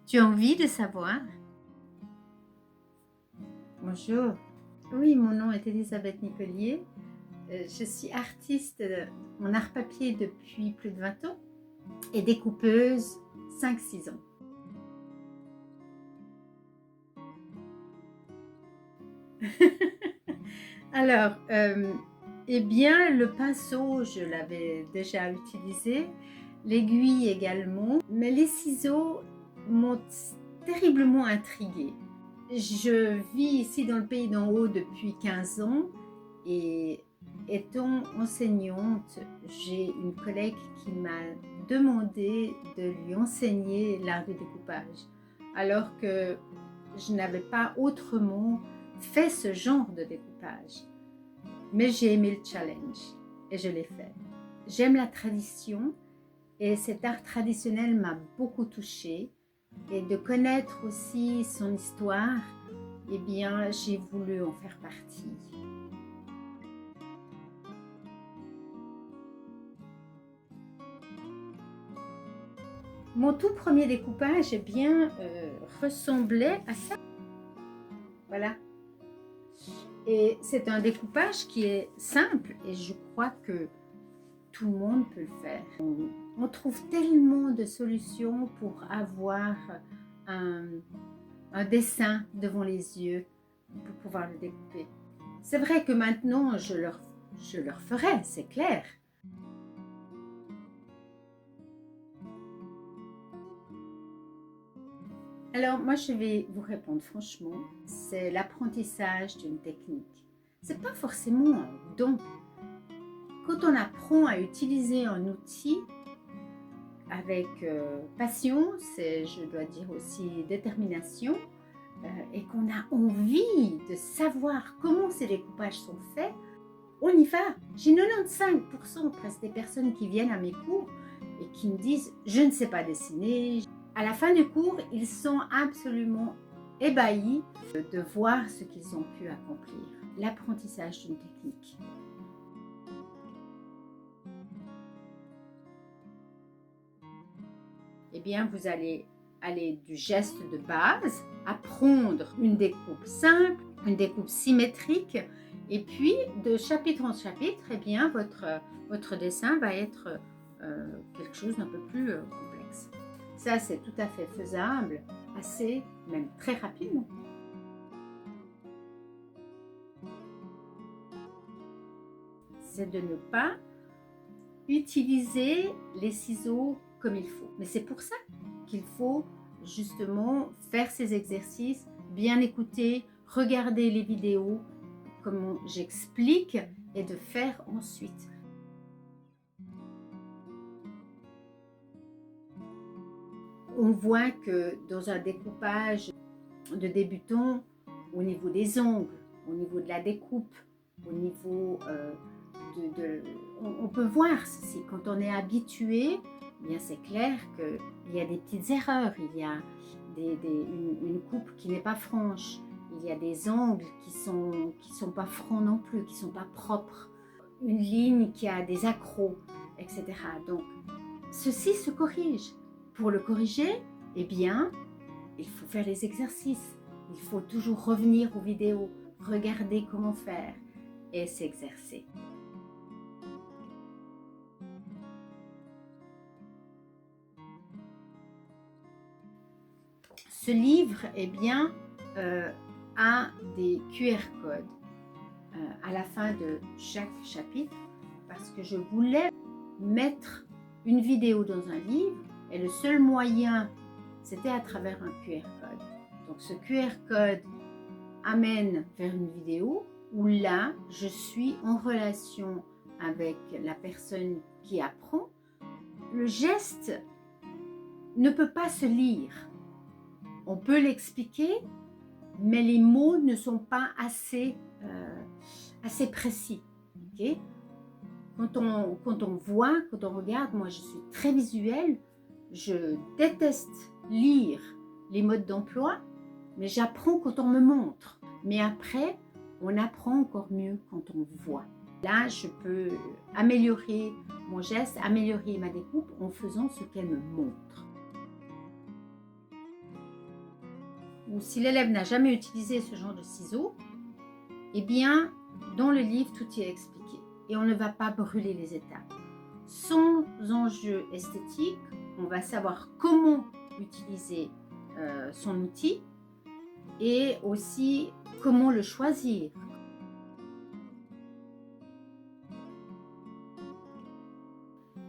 Tu as envie de savoir? Bonjour. Oui, mon nom est Elisabeth Nicolier. Je suis artiste en art papier depuis plus de 20 ans et découpeuse 5-6 ans. Alors, eh bien, le pinceau, je l'avais déjà utilisé, l'aiguille également, mais les ciseaux m'ont terriblement intriguée. Je vis ici dans le pays d'en haut depuis 15 ans et étant enseignante, j'ai une collègue qui m'a demandé de lui enseigner l'art du découpage, alors que je n'avais pas autrement fait ce genre de découpage. Mais j'ai aimé le challenge et je l'ai fait. J'aime la tradition et cet art traditionnel m'a beaucoup touchée. Et de connaître aussi son histoire, eh bien, j'ai voulu en faire partie. Mon tout premier découpage, eh bien, ressemblait à ça. Voilà. Et c'est un découpage qui est simple et je crois que tout le monde peut le faire. On trouve tellement de solutions pour avoir un dessin devant les yeux pour pouvoir le découper. C'est vrai que maintenant, je leur ferai, c'est clair. Alors, moi, je vais vous répondre franchement, c'est l'apprentissage d'une technique. C'est pas forcément un don. Quand on apprend à utiliser un outil avec patience et je dois dire aussi détermination, et qu'on a envie de savoir comment ces découpages sont faits, on y va. J'ai 95% presque des personnes qui viennent à mes cours et qui me disent « je ne sais pas dessiner ». À la fin du cours, ils sont absolument ébahis de voir ce qu'ils ont pu accomplir. L'apprentissage d'une technique. Eh bien, vous allez aller du geste de base, apprendre une découpe simple, une découpe symétrique, et puis de chapitre en chapitre, eh bien, votre dessin va être quelque chose d'un peu plus complexe. Ça, c'est tout à fait faisable, assez, même très rapidement. C'est de ne pas utiliser les ciseaux comme il faut. Mais c'est pour ça qu'il faut justement faire ces exercices, bien écouter, regarder les vidéos, comme j'explique, et de faire ensuite. On voit que dans un découpage de débutant, au niveau des ongles, au niveau de la découpe, au niveau on peut voir ceci. Quand on est habitué, eh bien c'est clair qu'il y a des petites erreurs, il y a une coupe qui n'est pas franche, il y a des angles qui sont pas francs non plus, qui sont pas propres, une ligne qui a des accros, etc. Donc, ceci se corrige. Pour le corriger, eh bien, il faut faire les exercices. Il faut toujours revenir aux vidéos, regarder comment faire et s'exercer. Ce livre, eh bien, a des QR codes à la fin de chaque chapitre parce que je voulais mettre une vidéo dans un livre et le seul moyen, c'était à travers un QR code. Donc ce QR code amène vers une vidéo où là, je suis en relation avec la personne qui apprend. Le geste ne peut pas se lire. On peut l'expliquer, mais les mots ne sont pas assez précis. Okay? Quand on voit, quand on regarde, moi je suis très visuelle, je déteste lire les modes d'emploi, mais j'apprends quand on me montre. Mais après, on apprend encore mieux quand on voit. Là, je peux améliorer mon geste, améliorer ma découpe en faisant ce qu'elle me montre. ou si l'élève n'a jamais utilisé ce genre de ciseaux, eh bien, dans le livre, tout y est expliqué et on ne va pas brûler les étapes. Sans enjeu esthétique, on va savoir comment utiliser son outil et aussi comment le choisir.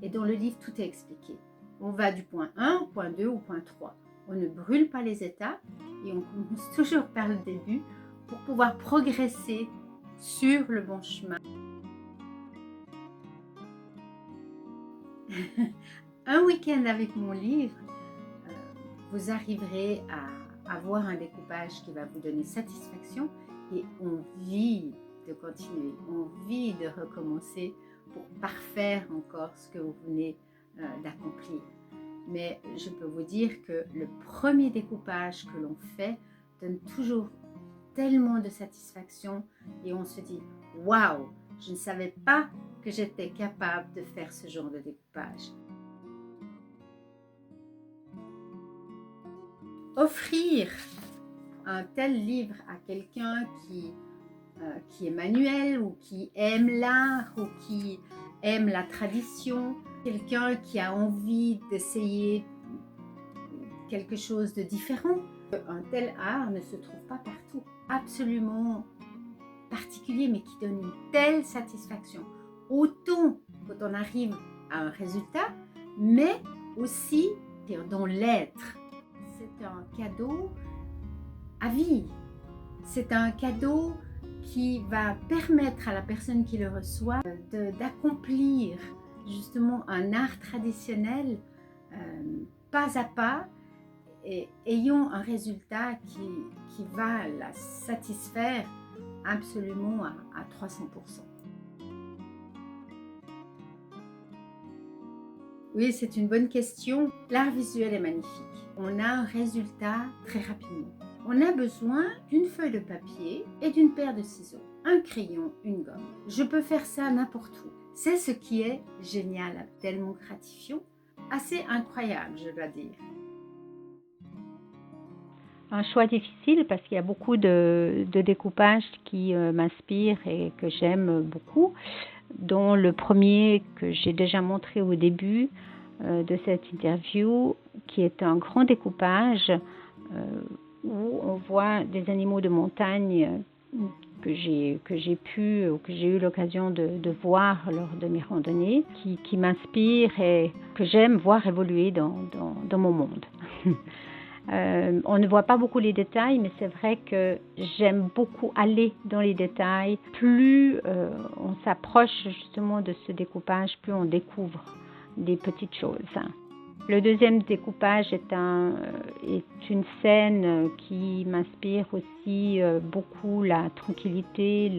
Et dans le livre, tout est expliqué. On va du point 1 au point 2 au point 3. On ne brûle pas les étapes et on commence toujours par le début pour pouvoir progresser sur le bon chemin. Un week-end avec mon livre, vous arriverez à avoir un découpage qui va vous donner satisfaction et envie de continuer, envie de recommencer pour parfaire encore ce que vous venez d'accomplir. Mais je peux vous dire que le premier découpage que l'on fait donne toujours tellement de satisfaction et on se dit « Waouh, je ne savais pas que j'étais capable de faire ce genre de découpage ». Offrir un tel livre à quelqu'un qui est manuel ou qui aime l'art ou qui aime la tradition, quelqu'un qui a envie d'essayer quelque chose de différent. Un tel art ne se trouve pas partout, absolument particulier, mais qui donne une telle satisfaction. Autant quand on arrive à un résultat, mais aussi dans l'être. C'est un cadeau à vie. C'est un cadeau qui va permettre à la personne qui le reçoit d'accomplir justement un art traditionnel pas à pas et ayant un résultat qui va la satisfaire absolument à 300%. Oui, c'est une bonne question. L'art visuel est magnifique. On a un résultat très rapidement. On a besoin d'une feuille de papier et d'une paire de ciseaux, un crayon, une gomme. Je peux faire ça n'importe où. C'est ce qui est génial, tellement gratifiant, assez incroyable, je dois dire. Un choix difficile parce qu'il y a beaucoup de découpages qui m'inspirent et que j'aime beaucoup, dont le premier que j'ai déjà montré au début de cette interview, qui est un grand découpage où on voit des animaux de montagne que j'ai eu l'occasion de voir lors de mes randonnées, qui m'inspirent et que j'aime voir évoluer dans mon monde. On ne voit pas beaucoup les détails, mais c'est vrai que j'aime beaucoup aller dans les détails. Plus on s'approche justement de ce découpage, plus on découvre des petites choses. Le deuxième découpage est une scène qui m'inspire aussi beaucoup la tranquillité,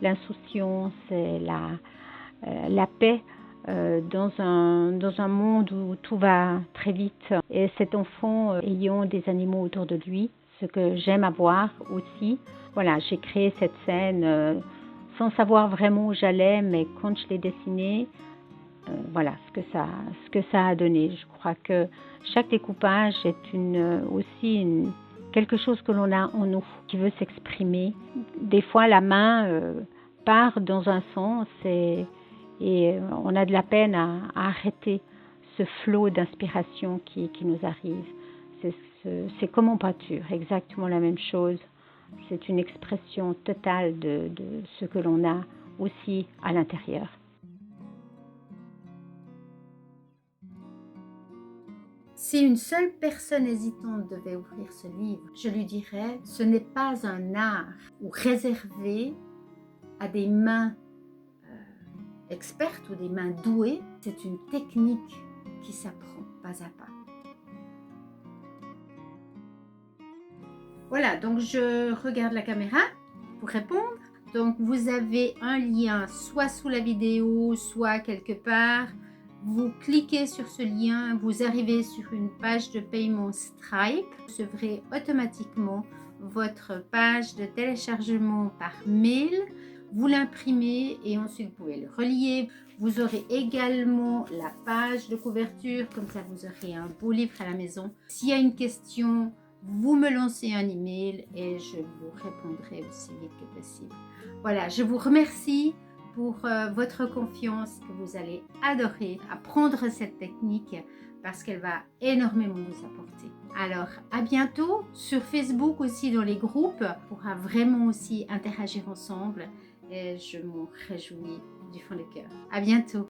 l'insouciance et la paix. Dans un monde où tout va très vite et cet enfant ayant des animaux autour de lui, ce que j'aime avoir aussi. Voilà, j'ai créé cette scène sans savoir vraiment où j'allais, mais quand je l'ai dessinée, voilà ce que ça a donné. Je crois que chaque découpage est aussi quelque chose que l'on a en nous, qui veut s'exprimer. Des fois, la main part dans un sens et on a de la peine à arrêter ce flot d'inspiration qui nous arrive. C'est comme en peinture, exactement la même chose. C'est une expression totale de ce que l'on a aussi à l'intérieur. Si une seule personne hésitante devait ouvrir ce livre, je lui dirais, ce n'est pas un art ou réservé à des mains expertes ou des mains douées, c'est une technique qui s'apprend pas à pas. Voilà, donc je regarde la caméra pour répondre. Donc vous avez un lien soit sous la vidéo, soit quelque part. Vous cliquez sur ce lien, vous arrivez sur une page de paiement Stripe. Vous recevrez automatiquement votre page de téléchargement par mail. Vous l'imprimez et ensuite vous pouvez le relier. Vous aurez également la page de couverture, comme ça vous aurez un beau livre à la maison. S'il y a une question, vous me lancez un email et je vous répondrai aussi vite que possible. Voilà, je vous remercie pour votre confiance, que vous allez adorer apprendre cette technique parce qu'elle va énormément vous apporter. Alors, à bientôt sur Facebook aussi, dans les groupes. On pourra vraiment aussi interagir ensemble et je m'en réjouis du fond du cœur. À bientôt.